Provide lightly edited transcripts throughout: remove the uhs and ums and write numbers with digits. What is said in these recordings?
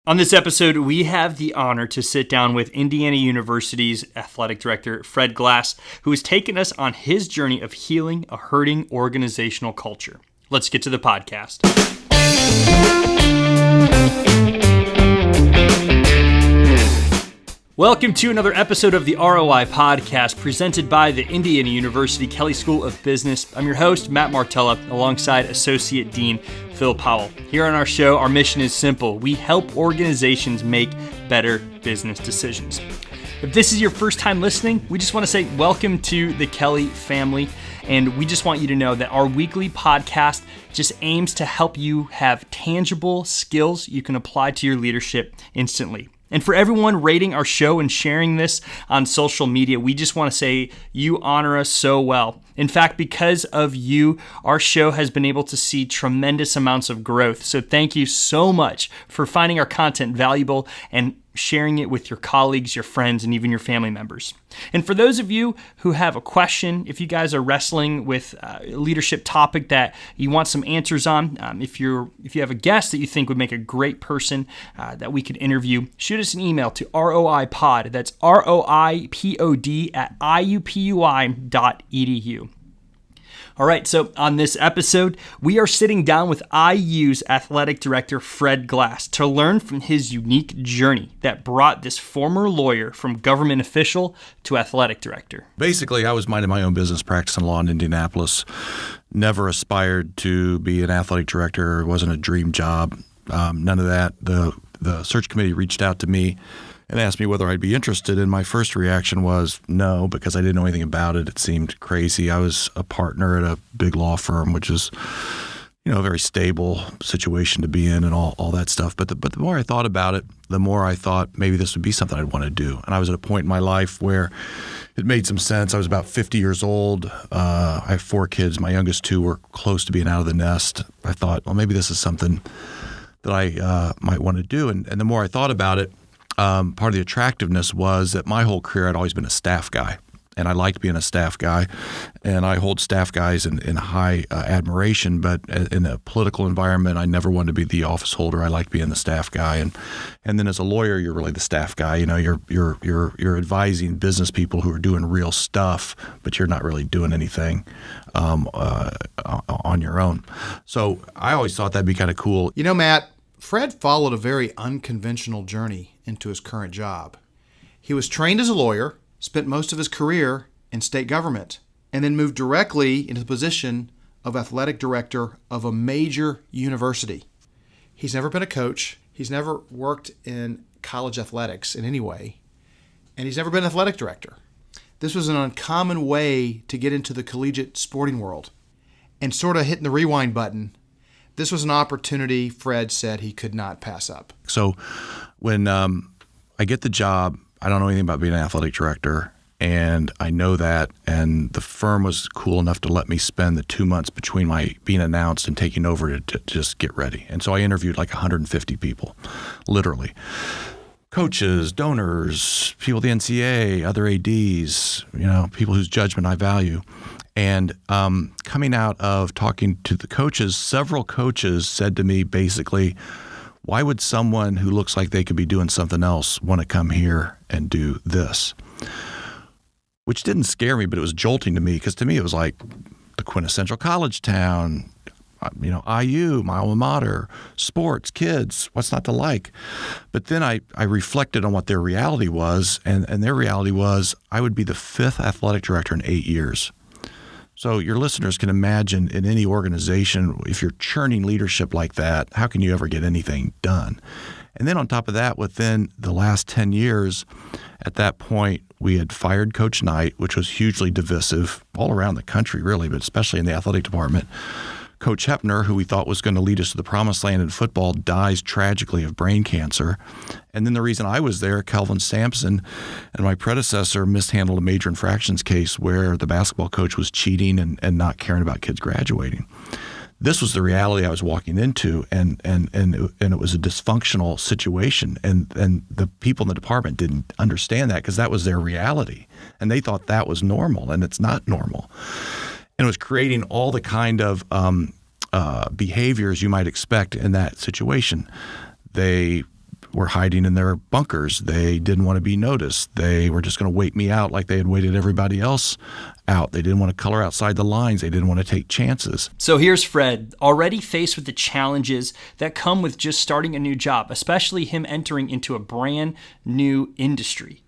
On this episode, we have the honor to sit down with Indiana University's athletic director, Fred Glass, who has taken us on his journey of healing a hurting organizational culture. Let's get to the podcast. Welcome to another episode of the ROI Podcast presented by the Indiana University Kelley School of Business. I'm your host, Matt Martella, alongside Associate Dean Phil Powell. Here on our show, our mission is simple. We help organizations make better business decisions. If this is your first time listening, we just want to say welcome to the Kelley family. And we just want you to know that our weekly podcast just aims to help you have tangible skills you can apply to your leadership instantly. And for everyone rating our show and sharing this on social media, we just want to say you honor us so well. In fact, because of you, our show has been able to see tremendous amounts of growth. So thank you so much for finding our content valuable and sharing it with your colleagues, your friends, and even your family members. And for those of you who have a question, if you guys are wrestling with a leadership topic that you want some answers on, if you have a guest that you think would make a great person that we could interview, shoot us an email to roipod, that's roipod at iupui.edu. All right, so on this episode, we are sitting down with IU's athletic director, Fred Glass, to learn from his unique journey that brought this former lawyer from government official to athletic director. Basically, I was minding my own business, practicing law in Indianapolis. Never aspired to be an athletic director. It wasn't a dream job. None of that. The search committee reached out to me and asked me whether I'd be interested, and my first reaction was no, because I didn't know anything about it. It seemed crazy. I was a partner at a big law firm, which is, a very stable situation to be in and all that stuff. But the more I thought about it, the more I thought maybe this would be something I'd want to do. And I was at a point in my life where it made some sense. I was about 50 years old. I have 4 kids. My youngest 2 were close to being out of the nest. I thought, well, maybe this is something that I might want to do. And the more I thought about it, part of the attractiveness was that my whole career I'd always been a staff guy, and I liked being a staff guy, and I hold staff guys in high admiration. But in a political environment, I never wanted to be the office holder. I liked being the staff guy, and then as a lawyer, you're really the staff guy. You're advising business people who are doing real stuff, but you're not really doing anything on your own. So I always thought that'd be kind of cool. Matt, Fred followed a very unconventional journey into his current job. He was trained as a lawyer, spent most of his career in state government, and then moved directly into the position of athletic director of a major university. He's never been a coach. He's never worked in college athletics in any way, and he's never been athletic director. This was an uncommon way to get into the collegiate sporting world. And sort of hitting the rewind button, this was an opportunity Fred said he could not pass up. So when I get the job, I don't know anything about being an athletic director, and I know that, and the firm was cool enough to let me spend the 2 months between my being announced and taking over to just get ready. And so I interviewed like 150 people, literally. Coaches, donors, people at the NCAA, other ADs, people whose judgment I value. And coming out of talking to the coaches, several coaches said to me basically, why would someone who looks like they could be doing something else want to come here and do this? Which didn't scare me, but it was jolting to me, because to me it was like the quintessential college town, IU, my alma mater, sports, kids, what's not to like? But then I reflected on what their reality was, and their reality was I would be the 5th athletic director in 8 years. So your listeners can imagine in any organization, if you're churning leadership like that, how can you ever get anything done? And then on top of that, within the last 10 years, at that point, we had fired Coach Knight, which was hugely divisive all around the country, really, but especially in the athletic department. Coach Hepner, who we thought was going to lead us to the promised land in football, dies tragically of brain cancer. And then the reason I was there, Kelvin Sampson and my predecessor mishandled a major infractions case where the basketball coach was cheating and not caring about kids graduating. This was the reality I was walking into, and it was a dysfunctional situation. And the people in the department didn't understand that because that was their reality. And they thought that was normal, and it's not normal. And it was creating all the kind of behaviors you might expect in that situation. They were hiding in their bunkers. They didn't want to be noticed. They were just going to wait me out like they had waited everybody else out. They didn't want to color outside the lines. They didn't want to take chances. So here's Fred, already faced with the challenges that come with just starting a new job, especially him entering into a brand new industry.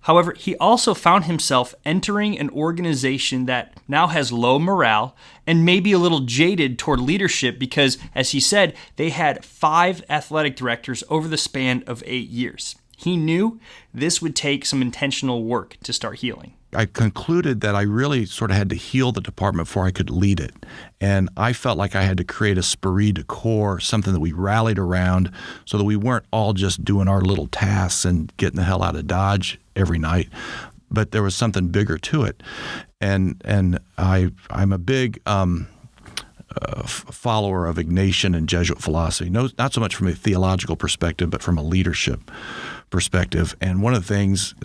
However, he also found himself entering an organization that now has low morale and maybe a little jaded toward leadership because, as he said, they had 5 athletic directors over the span of 8 years. He knew this would take some intentional work to start healing. I concluded that I really sort of had to heal the department before I could lead it. And I felt like I had to create a esprit de corps, something that we rallied around so that we weren't all just doing our little tasks and getting the hell out of Dodge every night, but there was something bigger to it. And I'm a big follower of Ignatian and Jesuit philosophy, not so much from a theological perspective, but from a leadership perspective. And one of the things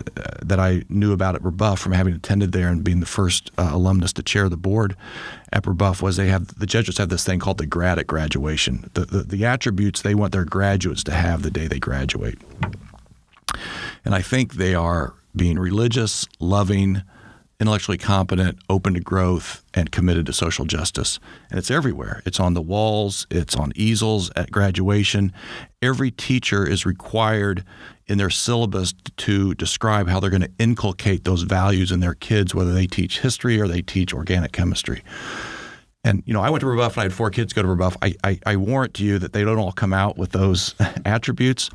that I knew about at Rebuff from having attended there and being the first alumnus to chair the board at Rebuff was the Jesuits have this thing called the grad at graduation, the attributes they want their graduates to have the day they graduate. And I think they are being religious, loving, intellectually competent, open to growth, and committed to social justice. And it's everywhere. It's on the walls. It's on easels at graduation. Every teacher is required in their syllabus to describe how they're going to inculcate those values in their kids, whether they teach history or they teach organic chemistry. And, I went to Rebuff and I had 4 kids go to Rebuff. I warrant to you that they don't all come out with those attributes,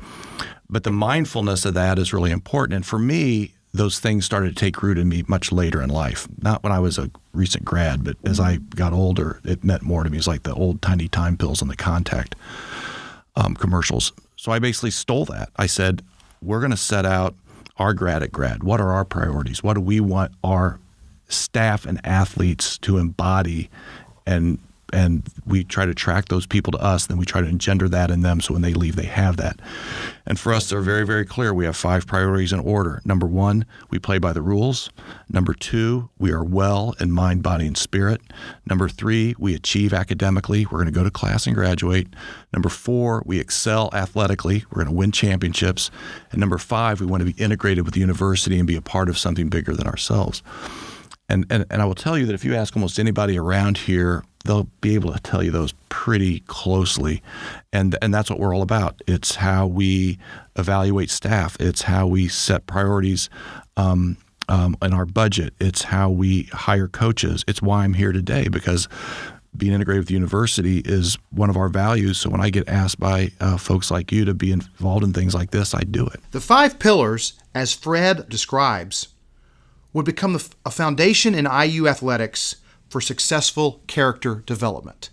but the mindfulness of that is really important. And for me, those things started to take root in me much later in life. Not when I was a recent grad, but as I got older, it meant more to me. It's like the old tiny time pills and the Contact commercials. So I basically stole that. I said, we're going to set out our grad at grad. What are our priorities? What do we want our staff and athletes to embody? And we try to attract those people to us, then we try to engender that in them so when they leave, they have that. And for us, they're very, very clear. We have 5 priorities in order. Number 1, we play by the rules. Number 2, we are well in mind, body, and spirit. Number 3, we achieve academically. We're going to go to class and graduate. Number 4, we excel athletically. We're going to win championships. And number 5, we want to be integrated with the university and be a part of something bigger than ourselves. And I will tell you that if you ask almost anybody around here, they'll be able to tell you those pretty closely. And that's what we're all about. It's how we evaluate staff. It's how we set priorities in our budget. It's how we hire coaches. It's why I'm here today, because being integrated with the university is one of our values. So when I get asked by folks like you to be involved in things like this, I do it. The 5 pillars, as Fred describes, would become a foundation in IU athletics for successful character development.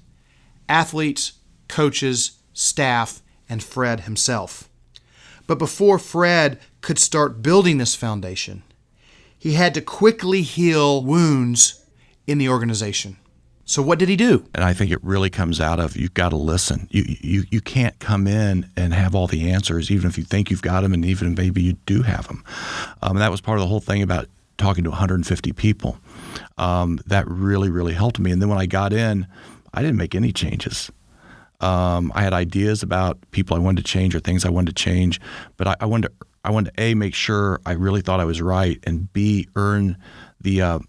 Athletes, coaches, staff, and Fred himself. But before Fred could start building this foundation, he had to quickly heal wounds in the organization. So what did he do? And I think it really comes out of you've got to listen. You can't come in and have all the answers, even if you think you've got them and even maybe you do have them. And that was part of the whole thing about talking to 150 people. That really, really helped me. And then when I got in, I didn't make any changes. I had ideas about people I wanted to change or things I wanted to change, but I wanted to A, make sure I really thought I was right, and B, earn the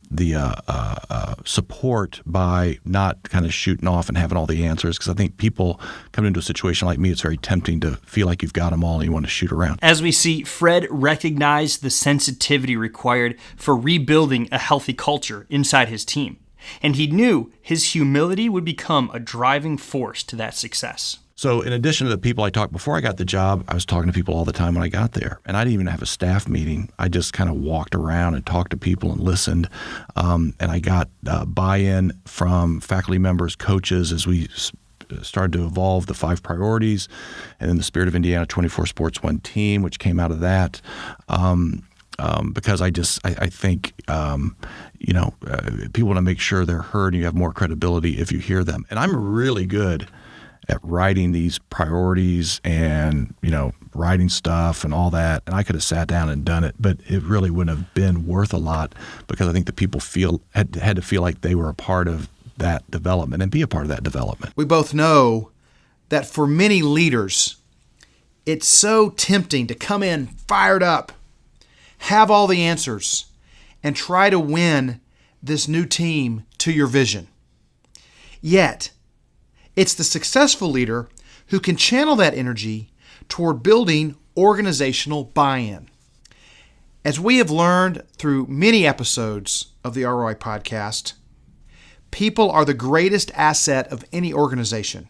support by not kind of shooting off and having all the answers, because I think people coming into a situation like me, it's very tempting to feel like you've got them all and you want to shoot around. As we see, Fred recognized the sensitivity required for rebuilding a healthy culture inside his team, and he knew his humility would become a driving force to that success. So in addition to the people I talked before I got the job, I was talking to people all the time when I got there. And I didn't even have a staff meeting. I just kind of walked around and talked to people and listened. And I got buy-in from faculty members, coaches, as we started to evolve the 5 priorities, and then the Spirit of Indiana 24 Sports One team, which came out of that. Because I think people want to make sure they're heard and you have more credibility if you hear them. And I'm really good at writing these priorities and, writing stuff and all that. And I could have sat down and done it, but it really wouldn't have been worth a lot, because I think the people had to feel like they were a part of that development and be a part of that development. We both know that for many leaders, It's so tempting to come in fired up, have all the answers, and try to win this new team to your vision. Yet, it's the successful leader who can channel that energy toward building organizational buy-in. As we have learned through many episodes of the ROI podcast, people are the greatest asset of any organization.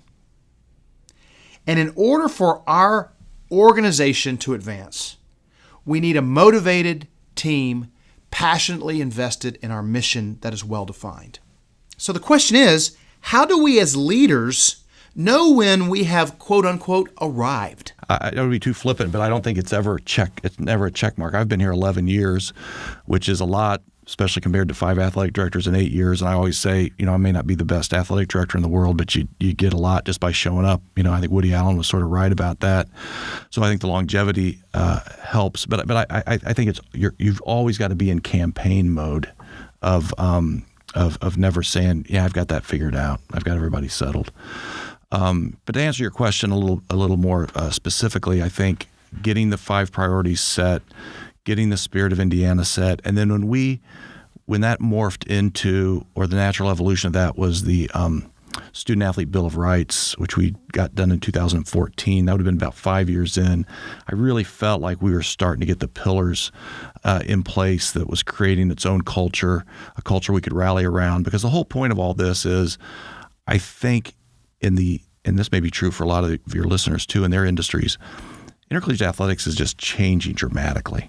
And in order for our organization to advance, we need a motivated team passionately invested in our mission that is well-defined. So the question is, how do we as leaders know when we have quote-unquote arrived? I don't want to be too flippant, but I don't think it's never a check mark. I've been here 11 years, which is a lot, especially compared to 5 athletic directors in 8 years. And I always say, I may not be the best athletic director in the world, but you get a lot just by showing up. I think Woody Allen was sort of right about that. So I think the longevity helps. But I think you've always got to be in campaign mode of never saying, yeah, I've got that figured out. I've got everybody settled. But to answer your question a little more specifically, I think getting the 5 priorities set, getting the spirit of Indiana set, and then when that morphed into, or the natural evolution of that was the Student Athlete Bill of Rights, which we got done in 2014. That would have been about 5 years in. I really felt like we were starting to get the pillars in place that was creating its own culture, a culture we could rally around. Because the whole point of all this is, I think, and this may be true for a lot of your listeners too in their industries, intercollegiate athletics is just changing dramatically.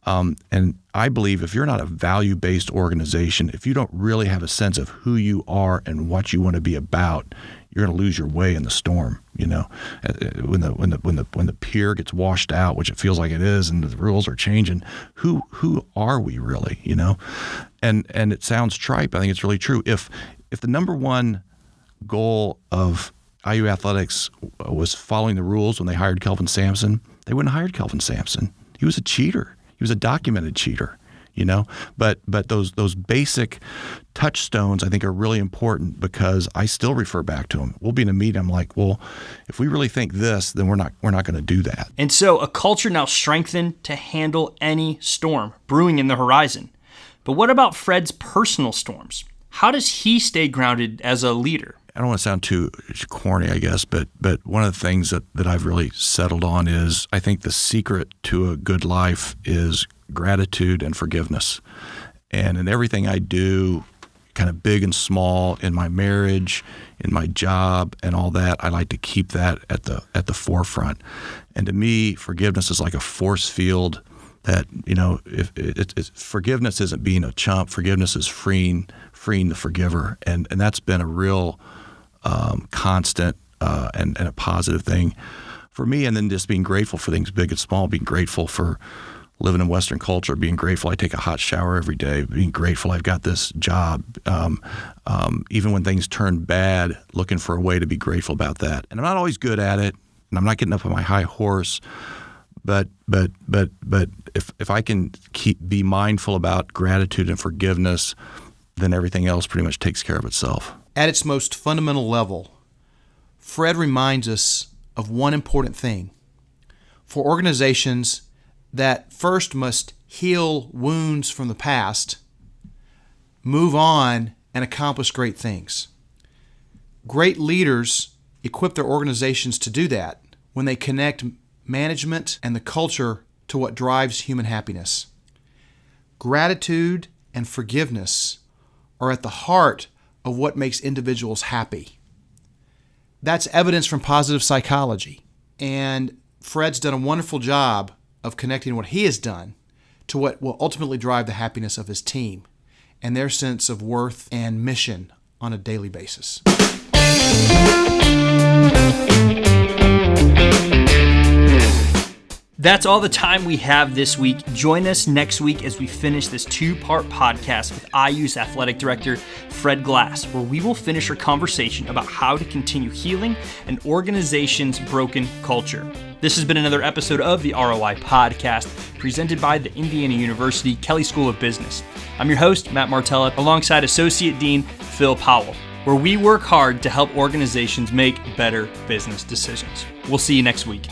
And I believe if you're not a value-based organization, if you don't really have a sense of who you are and what you want to be about, you're going to lose your way in the storm. When the pier gets washed out, which it feels like it is, and the rules are changing, who are we really? And it sounds trite, but I think it's really true. If the number one goal of IU athletics was following the rules when they hired Kelvin Sampson, they wouldn't have hired Kelvin Sampson. He was a cheater. He was a documented cheater, But those basic touchstones I think are really important, because I still refer back to them. We'll be in a meeting. I'm like, well, if we really think this, then we're not going to do that. And so a culture now strengthened to handle any storm brewing in the horizon. But what about Fred's personal storms? How does he stay grounded as a leader? I don't want to sound too corny, I guess, but one of the things that I've really settled on is, I think the secret to a good life is gratitude and forgiveness. And in everything I do, kind of big and small, in my marriage, in my job, and all that, I like to keep that at the forefront. And to me, forgiveness is like a force field that, if forgiveness isn't being a chump. Forgiveness is freeing the forgiver, and that's been a real constant and a positive thing for me. And then just being grateful for things big and small, being grateful for living in Western culture, being grateful I take a hot shower every day, being grateful I've got this job, even when things turn bad, looking for a way to be grateful about that. And I'm not always good at it, and I'm not getting up on my high horse, but if I can be mindful about gratitude and forgiveness, then everything else pretty much takes care of itself. At its most fundamental level, Fred reminds us of one important thing. For organizations that first must heal wounds from the past, move on, and accomplish great things. Great leaders equip their organizations to do that when they connect management and the culture to what drives human happiness. Gratitude and forgiveness are at the heart of what makes individuals happy. That's evidence from positive psychology. And Fred's done a wonderful job of connecting what he has done to what will ultimately drive the happiness of his team and their sense of worth and mission on a daily basis. That's all the time we have this week. Join us next week as we finish this 2-part podcast with IU's athletic director, Fred Glass, where we will finish our conversation about how to continue healing an organization's broken culture. This has been another episode of the ROI Podcast, presented by the Indiana University Kelley School of Business. I'm your host, Matt Martella, alongside Associate Dean Phil Powell, where we work hard to help organizations make better business decisions. We'll see you next week.